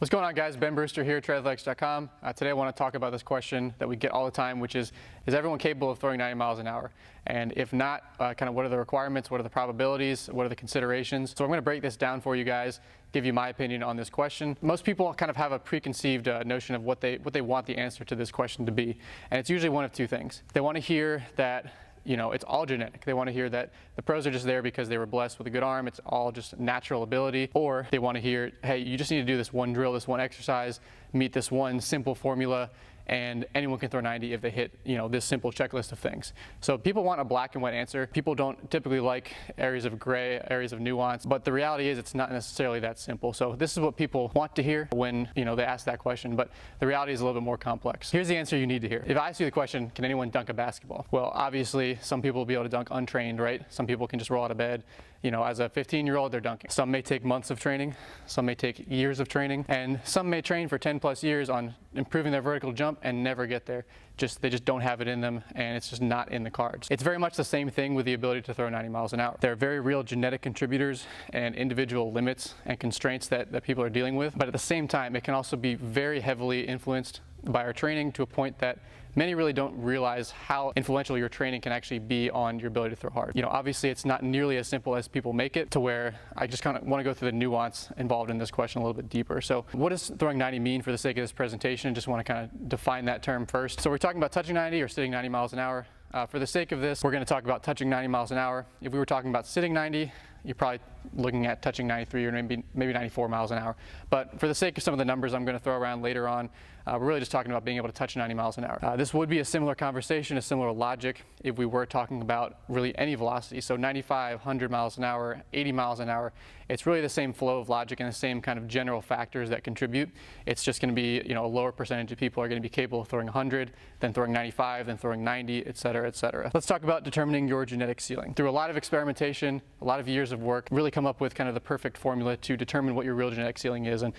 What's going on, guys? Ben Brewster here at untitled.com. Today I want to talk about this question that we get all the time, which is everyone capable of throwing 90 miles an hour? And if not, kind of what are the requirements, what are the probabilities, what are the considerations? So I'm going to break this down for you guys, give you my opinion on this question. Most people kind of have a preconceived notion of what they want the answer to this question to be. And it's usually one of two things. They want to hear that it's all genetic. They want to hear that the pros are just there because they were blessed with a good arm. It's all just natural ability. Or they want to hear, hey, you just need to do this one drill, this one exercise, meet this one simple formula, and anyone can throw 90 if they hit, this simple checklist of things. So people want a black and white answer. People don't typically like areas of gray, areas of nuance, but the reality is it's not necessarily that simple. So this is what people want to hear when, they ask that question, but the reality is a little bit more complex. Here's the answer you need to hear. If I ask you the question, can anyone dunk a basketball? Well, obviously some people will be able to dunk untrained, right? Some people can just roll out of bed. As a 15-year-old, they're dunking. Some may take months of training, some may take years of training, and some may train for 10 plus years on improving their vertical jump and never get there. They just don't have it in them, and it's just not in the cards. It's very much the same thing with the ability to throw 90 miles an hour. There are very real genetic contributors and individual limits and constraints that people are dealing with, but at the same time, it can also be very heavily influenced by our training to a point that many really don't realize how influential your training can actually be on your ability to throw hard. Obviously it's not nearly as simple as people make it, to where I just kind of want to go through the nuance involved in this question a little bit deeper. So what does throwing 90 mean for the sake of this presentation? Just want to kind of define that term first. So we're talking about touching 90 or sitting 90 miles an hour. For the sake of this, we're going to talk about touching 90 miles an hour. If we were talking about sitting 90, you're probably looking at touching 93 or maybe 94 miles an hour. But for the sake of some of the numbers I'm going to throw around later on, we're really just talking about being able to touch 90 miles an hour. This would be a similar conversation, a similar logic if we were talking about really any velocity. So 95, 100 miles an hour, 80 miles an hour. It's really the same flow of logic and the same kind of general factors that contribute. It's just going to be, a lower percentage of people are going to be capable of throwing 100, then throwing 95, then throwing 90, et cetera, et cetera. Let's talk about determining your genetic ceiling. Through a lot of experimentation, a lot of years of work, really come up with kind of the perfect formula to determine what your real genetic ceiling is. And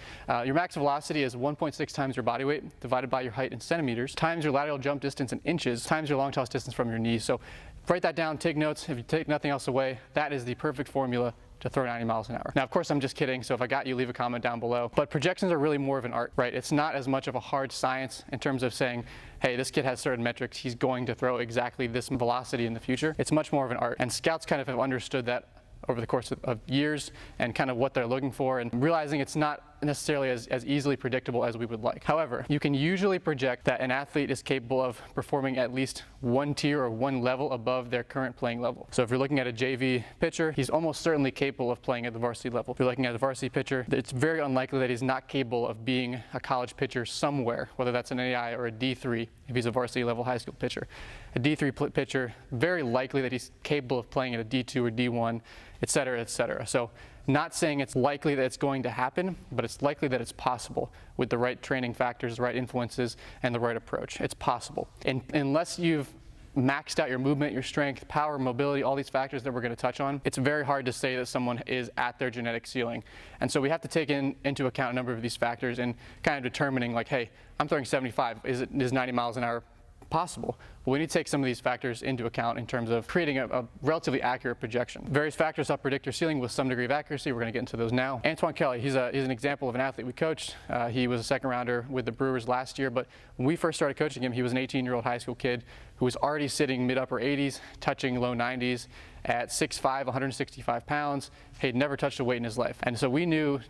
your max velocity is 1.6 times your body weight divided by your height in centimeters, times your lateral jump distance in inches, times your long toss distance from your knees. So write that down, take notes. If you take nothing else away, that is the perfect formula to throw 90 miles an hour. Now, of course, I'm just kidding, so if I got you, leave a comment down below. But projections are really more of an art, right? It's not as much of a hard science in terms of saying, hey, this kid has certain metrics, he's going to throw exactly this velocity in the future. It's much more of an art. And scouts kind of have understood that over the course of years and kind of what they're looking for, and realizing it's not necessarily as easily predictable as we would like. However, you can usually project that an athlete is capable of performing at least one tier or one level above their current playing level. So if you're looking at a JV pitcher, he's almost certainly capable of playing at the varsity level. If you're looking at a varsity pitcher, it's very unlikely that he's not capable of being a college pitcher somewhere, whether that's an AI or a D3 if he's a varsity level high school pitcher. A D3 pitcher, very likely that he's capable of playing at a D2 or D1, et cetera, et cetera. So not saying it's likely that it's going to happen, but it's likely that it's possible with the right training factors, the right influences, and the right approach. It's possible. And unless you've maxed out your movement, your strength, power, mobility, all these factors that we're going to touch on, it's very hard to say that someone is at their genetic ceiling. And so we have to take into account a number of these factors and kind of determining, like, hey, I'm throwing 75. Is 90 miles an hour possible? Well, we need to take some of these factors into account in terms of creating a relatively accurate projection. Various factors help predict your ceiling with some degree of accuracy. We're going to get into those now. Antoine Kelly, he's an example of an athlete we coached. He was a second rounder with the Brewers last year, but when we first started coaching him, he was an 18-year-old high school kid who was already sitting mid-upper 80s, touching low 90s at 6'5", 165 pounds. He'd never touched a weight in his life. And so we knew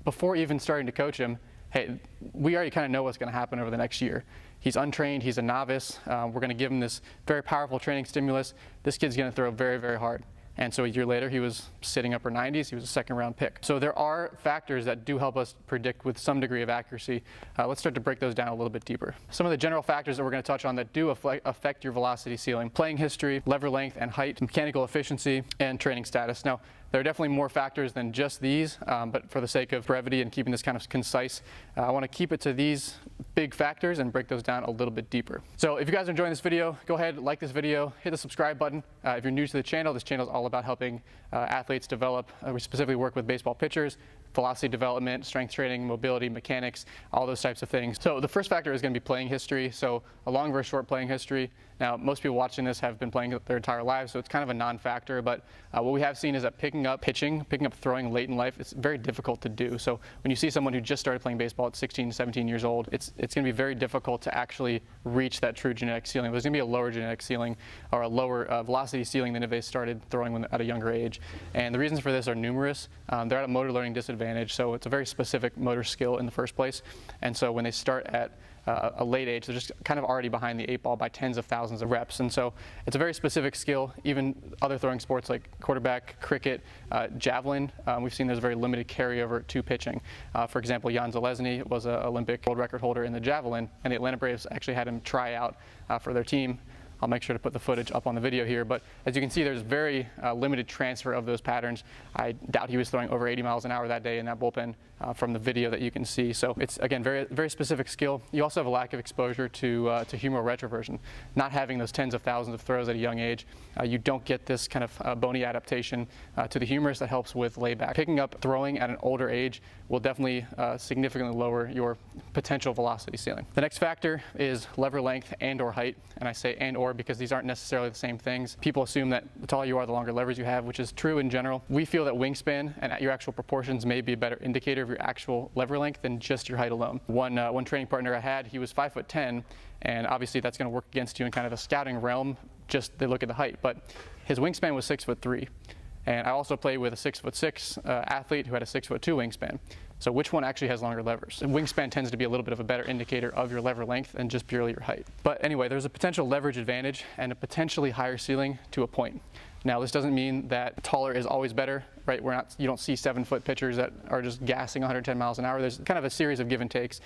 before even starting to coach him, hey, we already kind of know what's going to happen over the next year. He's untrained, he's a novice. We're going to give him this very powerful training stimulus. This kid's going to throw very, very hard. And so a year later, he was sitting upper 90s. He was a second-round pick. So there are factors that do help us predict with some degree of accuracy. Let's start to break those down a little bit deeper. Some of the general factors that we're going to touch on that do affect your velocity ceiling: playing history, lever length and height, mechanical efficiency, and training status. Now, there are definitely more factors than just these, but for the sake of brevity and keeping this kind of concise, I want to keep it to these big factors and break those down a little bit deeper. So if you guys are enjoying this video, go ahead, like this video, hit the subscribe button. If you're new to the channel, this channel is all about helping athletes develop. We specifically work with baseball pitchers, velocity development, strength training, mobility, mechanics, all those types of things. So the first factor is going to be playing history, so a long versus short playing history. Now, most people watching this have been playing their entire lives, so it's kind of a non-factor, but what we have seen is that picking up pitching, picking up throwing late in life, it's very difficult to do. So when you see someone who just started playing baseball at 16, 17 years old, it's going to be very difficult to actually reach that true genetic ceiling. There's going to be a lower genetic ceiling or a lower velocity ceiling than if they started throwing at a younger age. And the reasons for this are numerous. They're at a motor learning disadvantage, so it's a very specific motor skill in the first place. And so when they start at a late age, they're just kind of already behind the 8 ball by tens of thousands of reps. And so it's a very specific skill. Even other throwing sports like quarterback, cricket, javelin, we've seen there's a very limited carryover to pitching. For example, Jan Zelezny was an Olympic world record holder in the javelin, and the Atlanta Braves actually had him try out for their team. I'll make sure to put the footage up on the video here, but as you can see, there's very limited transfer of those patterns. I doubt he was throwing over 80 miles an hour that day in that bullpen from the video that you can see. So it's, again, very specific skill. You also have a lack of exposure to humeral retroversion. Not having those tens of thousands of throws at a young age, you don't get this kind of bony adaptation to the humerus that helps with layback. Picking up throwing at an older age will definitely significantly lower your potential velocity ceiling. The next factor is lever length and or height, and I say and or because these aren't necessarily the same things. People assume that the taller you are, the longer levers you have, which is true in general. We feel that wingspan and your actual proportions may be a better indicator of your actual lever length than just your height alone. One training partner I had, he was 5'10", and obviously that's going to work against you in kind of a scouting realm. Just they look at the height, but his wingspan was 6'3", and I also played with a 6'6" athlete who had a 6'2" wingspan. So which one actually has longer levers? And wingspan tends to be a little bit of a better indicator of your lever length than just purely your height. But anyway, there's a potential leverage advantage and a potentially higher ceiling to a point. Now, this doesn't mean that taller is always better, right? You don't see 7-foot pitchers that are just gassing 110 miles an hour. There's kind of a series of give and takes.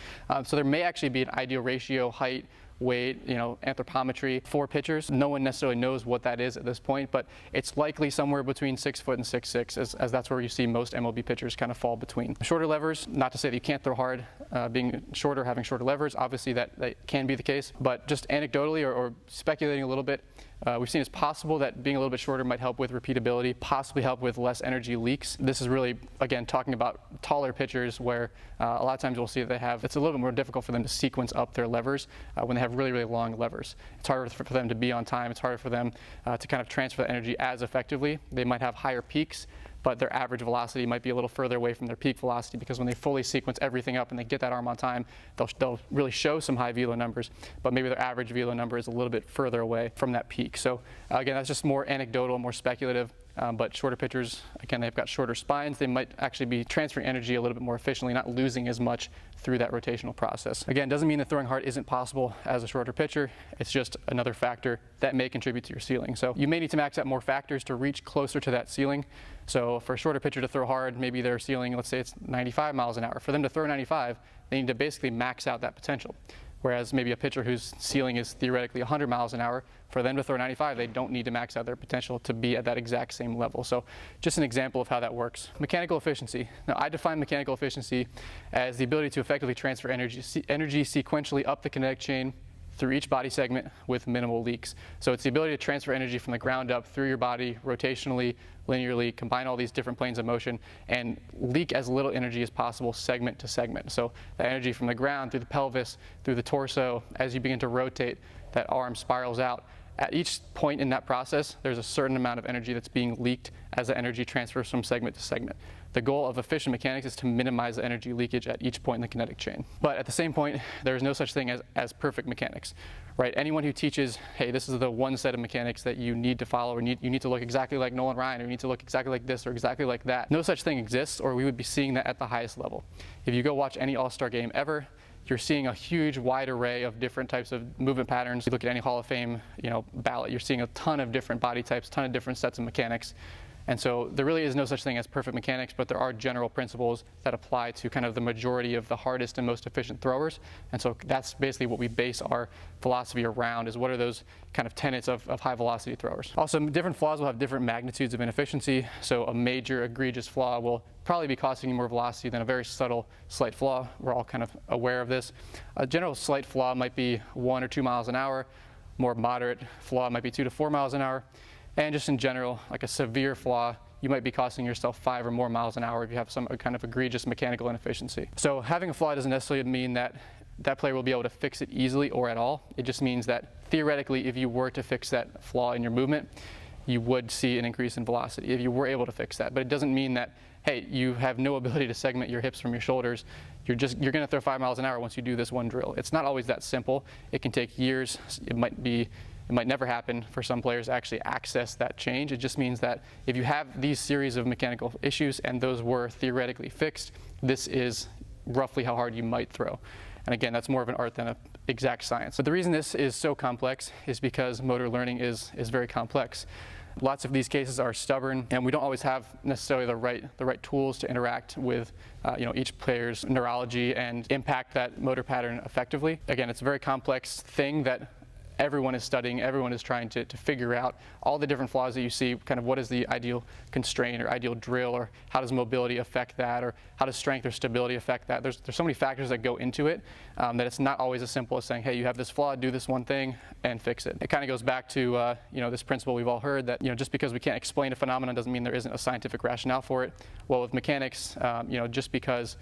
So there may actually be an ideal ratio, height, weight, anthropometry for pitchers. No one necessarily knows what that is at this point, but it's likely somewhere between 6 foot and 6'6", as that's where you see most MLB pitchers kind of fall between. Shorter levers, not to say that you can't throw hard, being shorter, having shorter levers, obviously that can be the case, but just anecdotally or speculating a little bit, we've seen it's possible that being a little bit shorter might help with repeatability, possibly help with less energy leaks. This is really, again, talking about taller pitchers where a lot of times we'll see that it's a little bit more difficult for them to sequence up their levers when they have really, really long levers. It's harder for them to be on time. It's harder for them to kind of transfer the energy as effectively. They might have higher peaks, but their average velocity might be a little further away from their peak velocity because when they fully sequence everything up and they get that arm on time, they'll really show some high velo numbers, but maybe their average velo number is a little bit further away from that peak. So again, that's just more anecdotal, more speculative. But shorter pitchers, again, they've got shorter spines. They might actually be transferring energy a little bit more efficiently, not losing as much through that rotational process. Again, doesn't mean that throwing hard isn't possible as a shorter pitcher. It's just another factor that may contribute to your ceiling. So you may need to max out more factors to reach closer to that ceiling. So for a shorter pitcher to throw hard, maybe their ceiling, let's say it's 95 miles an hour. For them to throw 95, they need to basically max out that potential. Whereas maybe a pitcher whose ceiling is theoretically 100 miles an hour, for them to throw 95, they don't need to max out their potential to be at that exact same level. So just an example of how that works. Mechanical efficiency. Now, I define mechanical efficiency as the ability to effectively transfer energy sequentially up the kinetic chain through each body segment with minimal leaks. So it's the ability to transfer energy from the ground up through your body rotationally, linearly, combine all these different planes of motion, and leak as little energy as possible segment to segment. So the energy from the ground through the pelvis, through the torso, as you begin to rotate, that arm spirals out. At each point in that process, there's a certain amount of energy that's being leaked as the energy transfers from segment to segment. The goal of efficient mechanics is to minimize the energy leakage at each point in the kinetic chain. But at the same point, there is no such thing as perfect mechanics, right? Anyone who teaches, hey, this is the one set of mechanics that you need to follow, or you need to look exactly like Nolan Ryan, or you need to look exactly like this, or exactly like that. No such thing exists, or we would be seeing that at the highest level. If you go watch any All-Star game ever, you're seeing a huge wide array of different types of movement patterns. You look at any Hall of Fame, ballot, you're seeing a ton of different body types, a ton of different sets of mechanics. And so there really is no such thing as perfect mechanics, but there are general principles that apply to kind of the majority of the hardest and most efficient throwers. And so that's basically what we base our philosophy around, is what are those kind of tenets of high velocity throwers. Also, different flaws will have different magnitudes of inefficiency. So a major egregious flaw will probably be costing you more velocity than a very subtle slight flaw. We're all kind of aware of this. A general slight flaw might be 1 or 2 miles an hour. More moderate flaw might be 2 to 4 miles an hour. And just in general, like a severe flaw, you might be costing yourself 5 or more miles an hour if you have some kind of egregious mechanical inefficiency. So having a flaw doesn't necessarily mean that that player will be able to fix it easily or at all. It just means that theoretically, if you were to fix that flaw in your movement, you would see an increase in velocity if you were able to fix that. But it doesn't mean that, hey, you have no ability to segment your hips from your shoulders. You're going to throw 5 miles an hour once you do this one drill. It's not always that simple. It can take years. It might never happen for some players to actually access that change. It just means that if you have these series of mechanical issues and those were theoretically fixed, this is roughly how hard you might throw. And again, that's more of an art than an exact science. But the reason this is so complex is because motor learning is very complex. Lots of these cases are stubborn, and we don't always have necessarily the right tools to interact with each player's neurology and impact that motor pattern effectively. Again, it's a very complex thing that everyone is studying, everyone is trying to figure out all the different flaws that you see, kind of what is the ideal constraint or ideal drill, or how does mobility affect that, or how does strength or stability affect that. There's so many factors that go into it that it's not always as simple as saying, hey, you have this flaw, do this one thing and fix it. It kind of goes back to this principle we've all heard that just because we can't explain a phenomenon doesn't mean there isn't a scientific rationale for it. Well, with mechanics, just because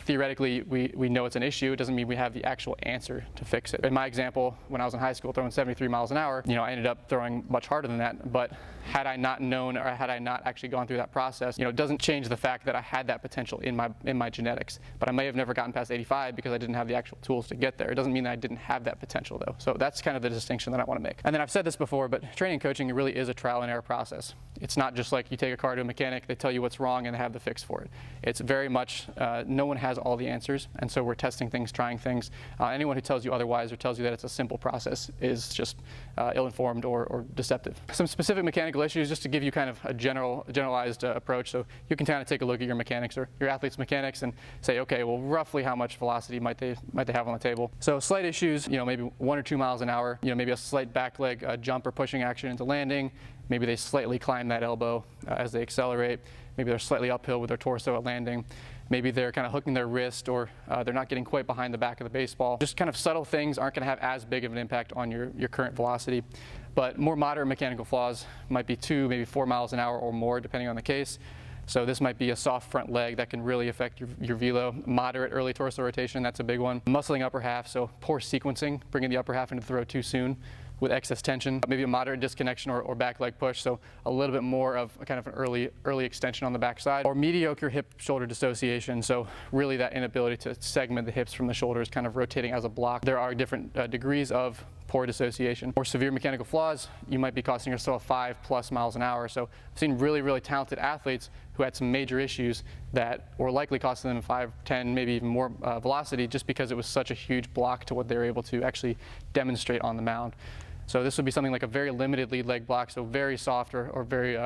theoretically we know it's an issue, it doesn't mean we have the actual answer to fix it. In my example, when I was in high school throwing 73 miles an hour, I ended up throwing much harder than that, but had I not known or had I not actually gone through that process, it doesn't change the fact that I had that potential in my genetics, but I may have never gotten past 85 because I didn't have the actual tools to get there. It doesn't mean that I didn't have that potential though. So that's kind of the distinction that I want to make. And then I've said this before, but training and coaching really is a trial and error process. It's not just like you take a car to a mechanic, they tell you what's wrong and they have the fix for it. It's very much, no one has all the answers, and so we're testing things, trying things. Anyone who tells you otherwise or tells you that it's a simple process is just ill-informed or deceptive. Some specific mechanical issues, just to give you kind of a generalized approach. So you can kind of take a look at your mechanics or your athlete's mechanics and say, okay, well, roughly how much velocity might they have on the table. So slight issues, maybe 1 or 2 miles an hour, maybe a slight back leg jump or pushing action into landing. Maybe they slightly climb that elbow as they accelerate. Maybe they're slightly uphill with their torso at landing. Maybe they're kind of hooking their wrist, or they're not getting quite behind the back of the baseball. Just kind of subtle things aren't going to have as big of an impact on your current velocity. But more moderate mechanical flaws might be 2, maybe 4 miles an hour or more, depending on the case. So this might be a soft front leg that can really affect your velo. Moderate early torso rotation, that's a big one. Muscling upper half, so poor sequencing, bringing the upper half into the throw too soon with excess tension. Maybe a moderate disconnection or back leg push, so a little bit more of a kind of an early extension on the backside. Or mediocre hip-shoulder dissociation, so really that inability to segment the hips from the shoulders, kind of rotating as a block. There are different degrees of poor dissociation. Or severe mechanical flaws, you might be costing yourself 5+ miles an hour. So I've seen really, really talented athletes who had some major issues that were likely costing them 5, 10, maybe even more velocity, just because it was such a huge block to what they were able to actually demonstrate on the mound. So this would be something like a very limited lead leg block, so very soft or very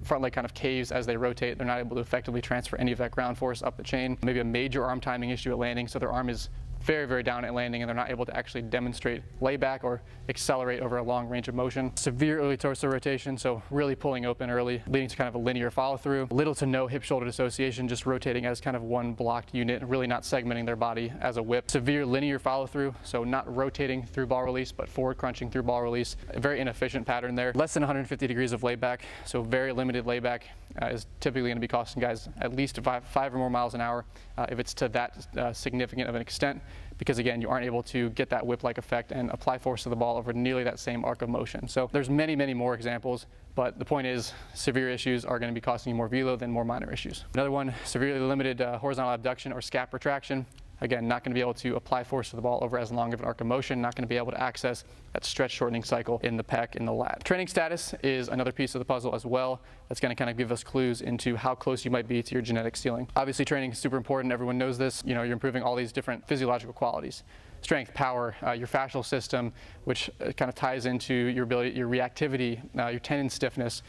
front leg kind of caves as they rotate. They're not able to effectively transfer any of that ground force up the chain. Maybe a major arm timing issue at landing, so their arm is very, very down at landing and they're not able to actually demonstrate layback or accelerate over a long range of motion. Severe early torso rotation, so really pulling open early, leading to kind of a linear follow through. Little to no hip shoulder dissociation, just rotating as kind of one blocked unit, really not segmenting their body as a whip. Severe linear follow through, so not rotating through ball release, but forward crunching through ball release. A very inefficient pattern there. Less than 150 degrees of layback, so very limited layback is typically going to be costing guys at least 5 or more miles an hour if it's to that significant of an extent, because again, you aren't able to get that whip-like effect and apply force to the ball over nearly that same arc of motion. So there's many, many more examples, but the point is severe issues are going to be costing you more velo than more minor issues. Another one, severely limited horizontal abduction or scap retraction. Again, not going to be able to apply force to the ball over as long of an arc of motion, not going to be able to access that stretch shortening cycle in the pec, in the lat. Training status is another piece of the puzzle as well. That's going to kind of give us clues into how close you might be to your genetic ceiling. Obviously, training is super important. Everyone knows this. You're improving all these different physiological qualities. Strength, power, your fascial system, which kind of ties into your ability, your reactivity, your tendon stiffness,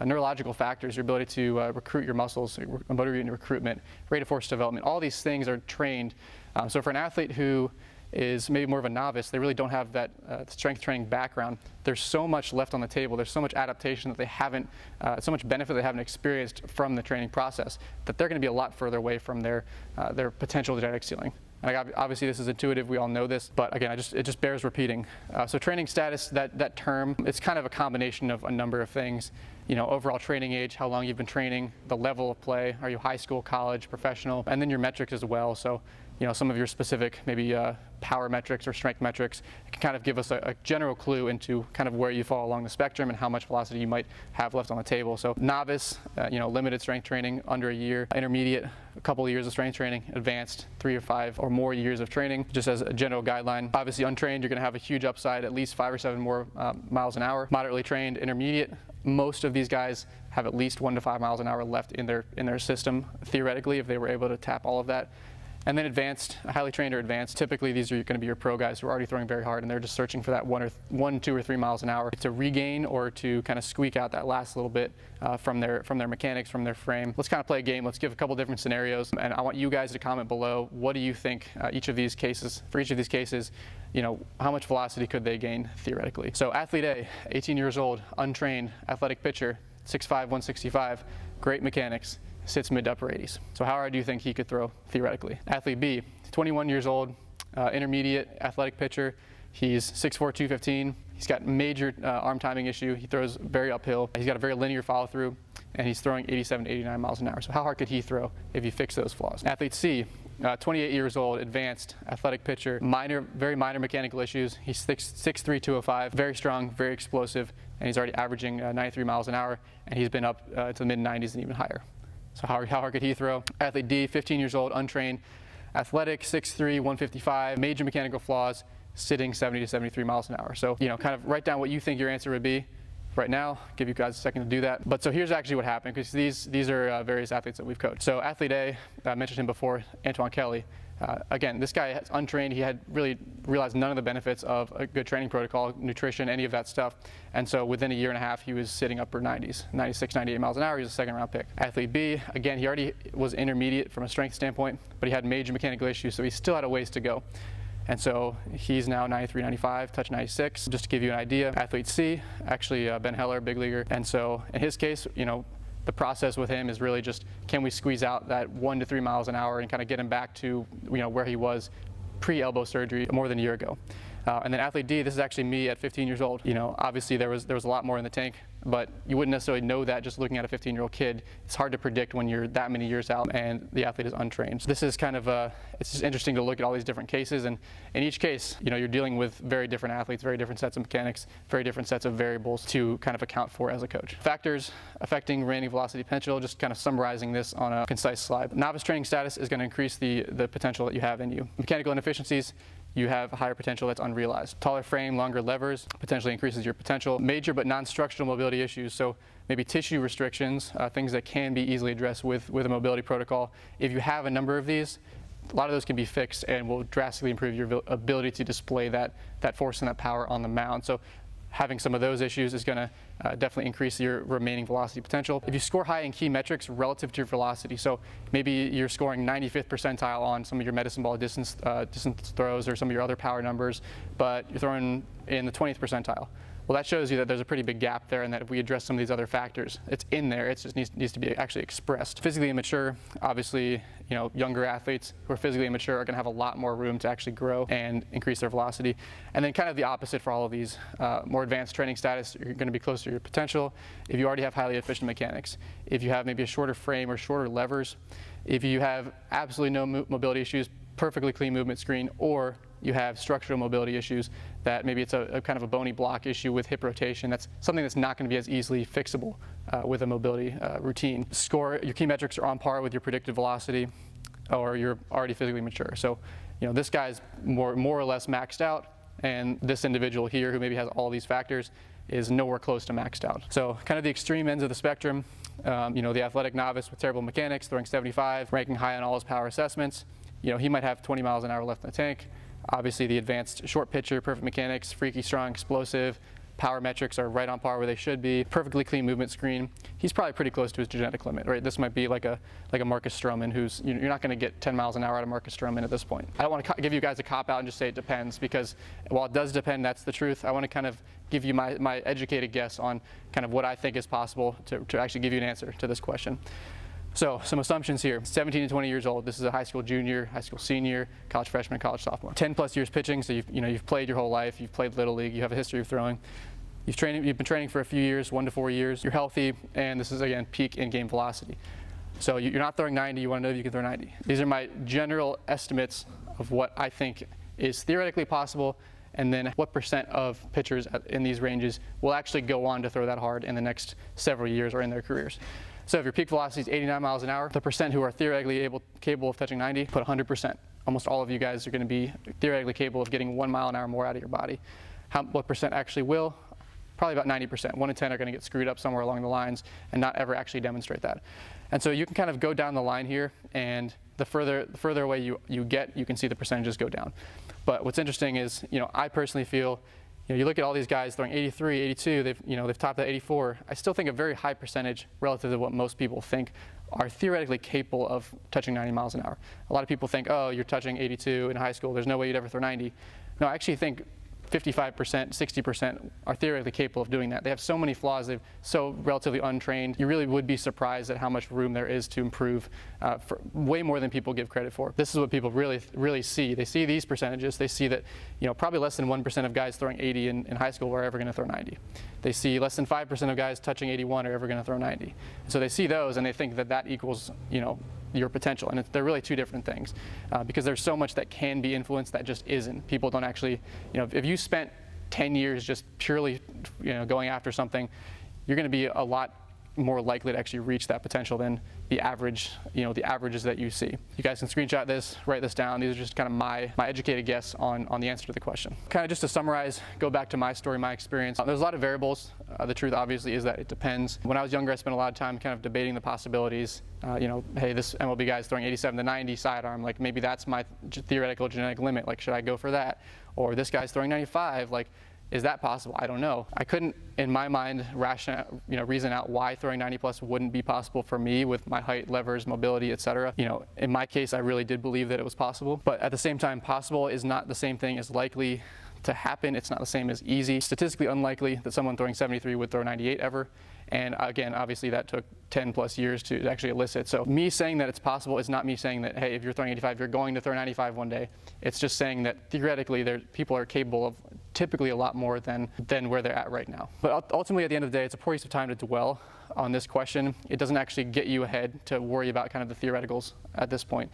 neurological factors, your ability to recruit your muscles, motor unit recruitment, rate of force development. All these things are trained. So for an athlete who is maybe more of a novice, they really don't have that strength training background. There's so much left on the table. There's so much adaptation that they haven't, so much benefit they haven't experienced from the training process, that they're going to be a lot further away from their potential genetic ceiling. And obviously this is intuitive, we all know this, but again, it just bears repeating. So training status, that term, it's kind of a combination of a number of things. Overall training age, how long you've been training, the level of play, are you high school, college, professional, and then your metrics as well. So, some of your specific maybe power metrics or strength metrics can kind of give us a general clue into kind of where you fall along the spectrum and how much velocity you might have left on the table. So novice, limited strength training, under a year; intermediate, a couple of years of strength training; advanced, 3 or 5 or more years of training, just as a general guideline. Obviously untrained, you're going to have a huge upside, at least 5 or 7 more miles an hour. Moderately trained, intermediate, most of these guys have at least 1 to 5 miles an hour left in their system, theoretically, if they were able to tap all of that. And then advanced, highly trained or advanced, typically these are going to be your pro guys who are already throwing very hard, and they're just searching for that 1, 2, or 3 miles an hour to regain or to kind of squeak out that last little bit from their mechanics, from their frame. Let's kind of play a game. Let's give a couple different scenarios, and I want you guys to comment below. What do you think for each of these cases, how much velocity could they gain theoretically? So athlete A, 18 years old, untrained, athletic pitcher, 6'5", 165, great mechanics, sits mid to upper 80s. So how hard do you think he could throw theoretically? Athlete B, 21 years old, intermediate, athletic pitcher. He's 6'4", 215. He's got major arm timing issue. He throws very uphill. He's got a very linear follow through, and he's throwing 87 to 89 miles an hour. So how hard could he throw if you fix those flaws? Athlete C, 28 years old, advanced, athletic pitcher, very minor mechanical issues. He's 6'3", 205, very strong, very explosive, and he's already averaging 93 miles an hour, and he's been up to the mid 90s and even higher. So how hard could he throw? Athlete D, 15 years old, untrained, athletic, 6'3", 155, major mechanical flaws, sitting 70 to 73 miles an hour. So, kind of write down what you think your answer would be right now. Give you guys a second to do that. But so here's actually what happened, because these are various athletes that we've coached. So athlete A, I mentioned him before, Antoine Kelly. Again, this guy is untrained. He had really realized none of the benefits of a good training protocol, nutrition, any of that stuff. And so within a year and a half, he was sitting upper 90s, 96, 98 miles an hour. He was a second-round pick. Athlete B, again, he already was intermediate from a strength standpoint, but he had major mechanical issues, so he still had a ways to go. And so he's now 93, 95, touch 96. Just to give you an idea, athlete C, actually Ben Heller, big leaguer. And so in his case, the process with him is really just, can we squeeze out that 1 to 3 miles an hour and kind of get him back to where he was pre-elbow surgery more than a year ago. And then athlete D, this is actually me at 15 years old. Obviously there was a lot more in the tank, but you wouldn't necessarily know that just looking at a 15-year-old kid. It's hard to predict when you're that many years out and the athlete is untrained. So this is kind of it's just interesting to look at all these different cases, and in each case, you're dealing with very different athletes, very different sets of mechanics, very different sets of variables to kind of account for as a coach. Factors affecting remaining velocity potential, just kind of summarizing this on a concise slide. Novice training status is going to increase the potential that you have in you. Mechanical inefficiencies, you have a higher potential that's unrealized. Taller frame, longer levers potentially increases your potential. Major but non-structural mobility issues, so maybe tissue restrictions, things that can be easily addressed with a mobility protocol. If you have a number of these, a lot of those can be fixed and will drastically improve your ability to display that force and that power on the mound. So having some of those issues is going to definitely increase your remaining velocity potential. If you score high in key metrics relative to your velocity, so maybe you're scoring 95th percentile on some of your medicine ball distance throws or some of your other power numbers, but you're throwing in the 20th percentile. Well, that shows you that there's a pretty big gap there, and that if we address some of these other factors, it's in there. It just needs to be actually expressed. Physically immature, obviously, younger athletes who are physically immature are going to have a lot more room to actually grow and increase their velocity. And then kind of the opposite for all of these. More advanced training status, you're going to be closer to your potential. If you already have highly efficient mechanics, if you have maybe a shorter frame or shorter levers, if you have absolutely no mobility issues, perfectly clean movement screen, or you have structural mobility issues that maybe it's a kind of a bony block issue with hip rotation. That's something that's not going to be as easily fixable with a mobility routine. Your key metrics are on par with your predicted velocity, or you're already physically mature. So, this guy's more or less maxed out, and this individual here who maybe has all these factors is nowhere close to maxed out. So kind of the extreme ends of the spectrum, the athletic novice with terrible mechanics, throwing 75, ranking high on all his power assessments. He might have 20 miles an hour left in the tank. Obviously the advanced short pitcher, perfect mechanics, freaky strong, explosive, power metrics are right on par where they should be, perfectly clean movement screen. He's probably pretty close to his genetic limit, right? This might be like a Marcus Stroman, who's, you're not going to get 10 miles an hour out of Marcus Stroman at this point. I don't want to give you guys a cop out and just say it depends, because while it does depend, that's the truth. I want to kind of give you my educated guess on kind of what I think is possible to actually give you an answer to this question. So some assumptions here: 17 to 20 years old. This is a high school junior, high school senior, college freshman, college sophomore. 10 plus years pitching, so you've played your whole life. You've played Little League. You have a history of throwing. You've been training for a few years, 1 to 4 years. You're healthy, and this is again peak in-game velocity. So you're not throwing 90. You want to know if you can throw 90. These are my general estimates of what I think is theoretically possible, and then what percent of pitchers in these ranges will actually go on to throw that hard in the next several years or in their careers. So if your peak velocity is 89 miles an hour, the percent who are theoretically capable of touching 90, put 100%. Almost all of you guys are going to be theoretically capable of getting 1 mile an hour more out of your body. What percent actually will? Probably about 90%. 1 in 10 are going to get screwed up somewhere along the lines and not ever actually demonstrate that. And so you can kind of go down the line here, and the further away you get, you can see the percentages go down. But what's interesting is, I personally feel, you look at all these guys throwing 83, 82, they've topped at 84. I still think a very high percentage relative to what most people think are theoretically capable of touching 90 miles an hour. A lot of people think, oh, you're touching 82 in high school, there's no way you'd ever throw 90. No, I actually think 55%, 60% are theoretically capable of doing that. They have so many flaws, they're so relatively untrained. You really would be surprised at how much room there is to improve, for way more than people give credit for. This is what people really see. They see these percentages. They see that probably less than 1% of guys throwing 80 in high school are ever going to throw 90. They see less than 5% of guys touching 81 are ever going to throw 90. So they see those and they think that equals your potential, and they're really two different things, because there's so much that can be influenced that just isn't. People don't actually, if you spent 10 years just purely, going after something, you're going to be a lot more likely to actually reach that potential than the average, the averages that you see. You guys can screenshot this, write this down. These are just kind of my educated guess on the answer to the question. Kind of just to summarize, go back to my story, my experience. There's a lot of variables. The truth obviously is that it depends. When I was younger, I spent a lot of time kind of debating the possibilities. Hey, this MLB guy is throwing 87 to 90 sidearm. Like, maybe that's my theoretical genetic limit. Like, should I go for that? Or this guy's throwing 95. Like, is that possible? I don't know. I couldn't, in my mind, reason out why throwing 90 plus wouldn't be possible for me with my height, levers, mobility, etc. In my case, I really did believe that it was possible. But at the same time, possible is not the same thing as likely to happen. It's not the same as easy. Statistically unlikely that someone throwing 73 would throw 98 ever. And again, obviously that took 10 plus years to actually elicit. So me saying that it's possible is not me saying that, hey, if you're throwing 85, you're going to throw 95 one day. It's just saying that theoretically people are capable of typically a lot more than where they're at right now. But ultimately, at the end of the day, it's a poor use of time to dwell on this question. It doesn't actually get you ahead to worry about kind of the theoreticals at this point.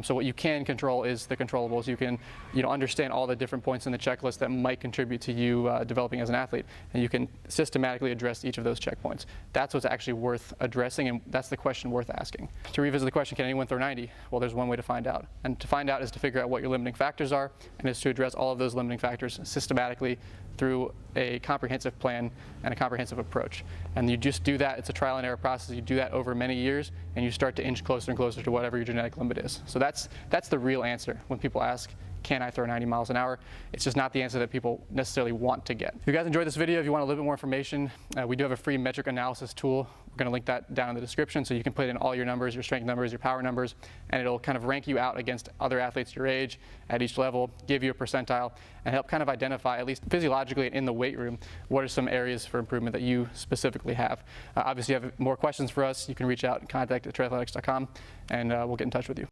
So what you can control is the controllables. You can understand all the different points in the checklist that might contribute to you developing as an athlete, and you can systematically address each of those checkpoints. That's what's actually worth addressing, and that's the question worth asking. To revisit the question, can anyone throw 90? Well, there's one way to find out. And to find out is to figure out what your limiting factors are, and is to address all of those limiting factors systematically through a comprehensive plan and a comprehensive approach. And you just do that. It's a trial and error process. You do that over many years, and you start to inch closer and closer to whatever your genetic limit is. So that's the real answer when people ask, can I throw 90 miles an hour? It's just not the answer that people necessarily want to get. If you guys enjoyed this video, if you want a little bit more information, we do have a free metric analysis tool. We're going to link that down in the description, so you can put in all your numbers, your strength numbers, your power numbers, and it'll kind of rank you out against other athletes your age at each level, give you a percentile, and help kind of identify, at least physiologically in the weight room, what are some areas for improvement that you specifically have. Obviously, if you have more questions for us, you can reach out and contact at triathletics.com, and we'll get in touch with you.